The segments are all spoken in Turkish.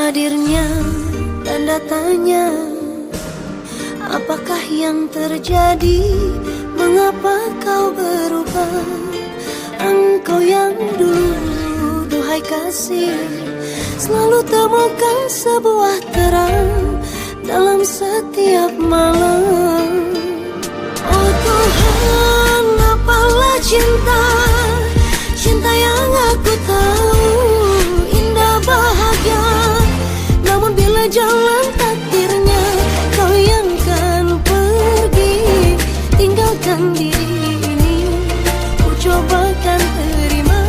hadirnya tanda tanya. Apakah yang terjadi? Mengapa kau berubah? Engkau yang dulu, duhai kasih, selalu temukan sebuah terang dalam setiap malam. Oh Tuhan, apalah cinta, cinta yang aku tahu indah bahagia. Namun bila jalan takdirnya kau yang kan pergi, tinggalkan diri ini, ku cobakan terima.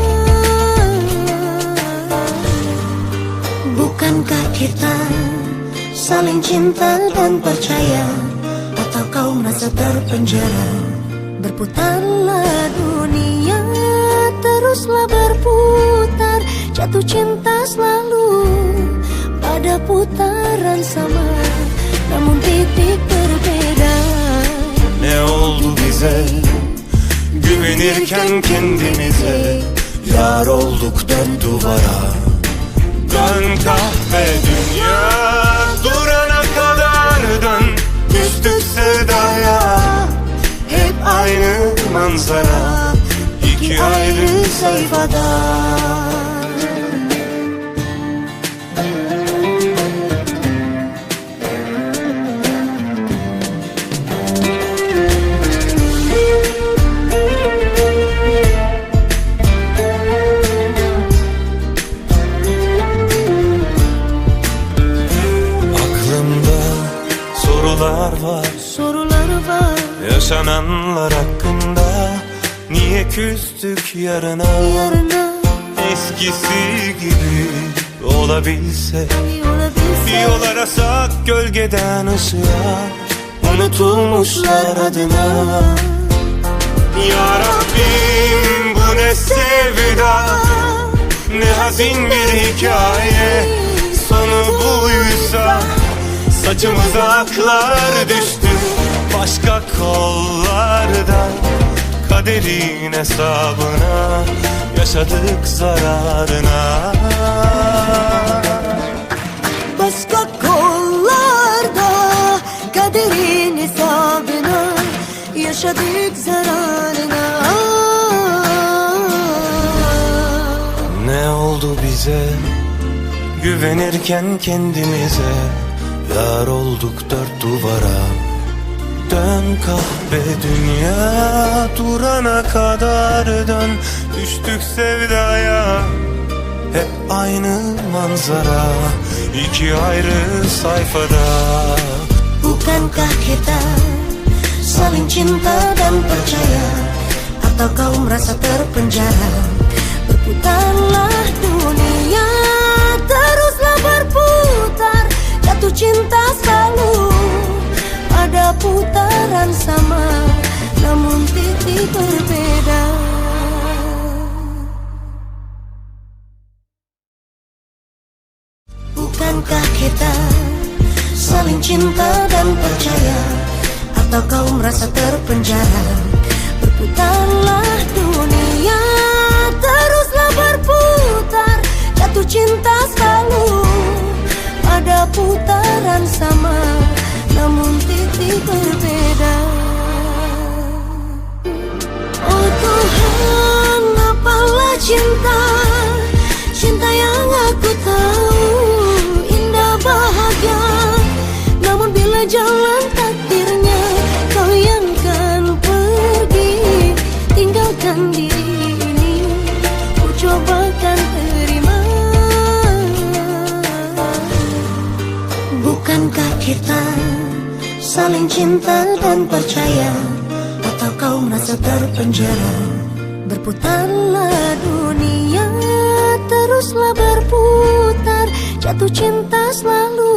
Bukankah kita saling cinta dan percaya? Atau kau merasa terpenjara? Berputarlah dunia, teruslah berputar. Jatuh cinta selalu pada putaran sama, namun titik berbeda. Ne oldu bize? Güvenirken kendimize yar olduk dön duvara. Dön kahve dünya, durana kadar dön. Düştük sevdaya, hep aynı manzara, iki ayrı sayfada. Sorular var Yaşananlar hakkında. Niye küstük yarına? Eskisi gibi olabilse, bir yol arasak gölgeden ışığa, unutulmuşlar adına. Ya Rabbim, bu ne sevda, ne hazin bir hikaye. Sonu buysa saçımıza aklar düştü başka kollarda. Kaderin hesabına yaşadık zararına. başka kollarda, kaderin hesabına yaşadık zararına. Ne oldu bize? Güvenirken kendimize yar olduk dört duvara. Dön kahve dünya, durana kadar dön. Düştük sevdaya, hep aynı manzara, iki ayrı sayfada. Bukankah kita saling cinta dan percaya? Atau kau merasa terpenjara? Berputarlah dunia, teruslah berputar. Jatuh cinta selalu pada putaran sama, namun titik berbeda. Bukankah kita saling cinta dan percaya? Atau kau merasa terpenjara? Berputarlah dunia, teruslah berputar. Jatuh cinta selalu pada putaran sama, namun titik berbeda. Oh Tuhan, apalah cinta, cinta yang aku tahu indah bahagia. Namun bila jalan takdirnya kau yang kan pergi, tinggalkan diri ini, ku cobakan terima. Bukankah kita saling cinta dan percaya? Atau kau merasa terpenjara? Berputarlah dunia, teruslah berputar. Jatuh cinta selalu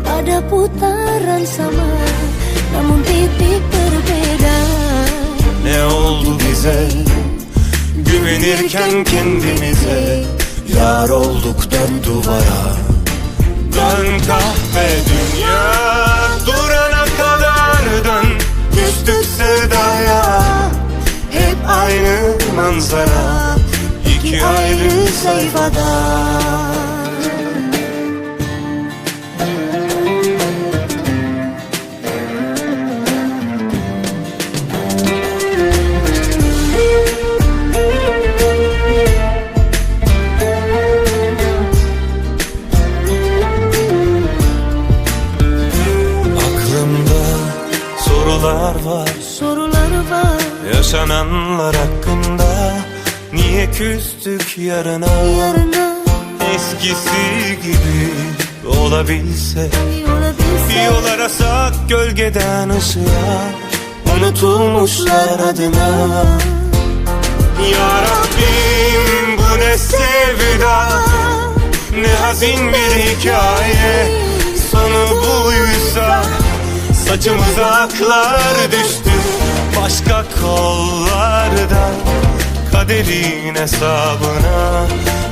pada putaran sama, namun titik berbeda. Ne oldu bize? Güvenirken kendimize yar olduk dön duvara. Dön kahve dünya, durana kadar dön. Düştük sevdaya, hep aynı manzara, iki ayrı sayfada. sorular var, sorular var. yaşananlar hakkında. Niye küstük yarına? Yarına Eskisi gibi olabilse, olabilse, yol arasak gölgeden ışığa, unutulmuşlar adına. Ya Rabbim, bu ne sevda, ne hazin bir hikaye. Sonu buysa saçımıza aklar düştü başka kollarda. Kaderin hesabına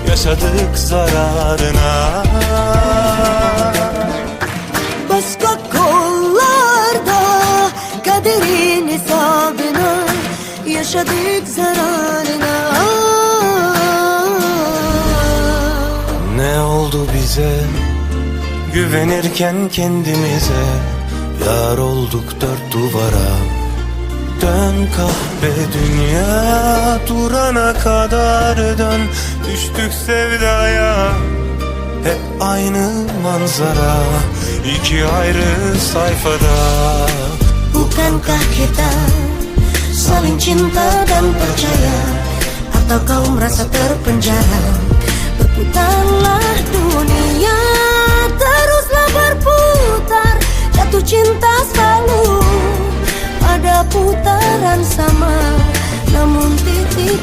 yaşadık zararına. başka kollarda kaderin hesabına yaşadık zararına. Ne oldu bize? Güvenirken kendimize yar olduk dört duvara. Dön kahpe dünya, durana kadar dön. Düştük sevdaya, hep aynı manzara, iki ayrı sayfada. Bukankah kita saling cinta dan percaya, atau kau merasa terpenjara? Berputarlah dunia, teruslah berputar. Jatuh cinta selalu pada putaran sama, namun titik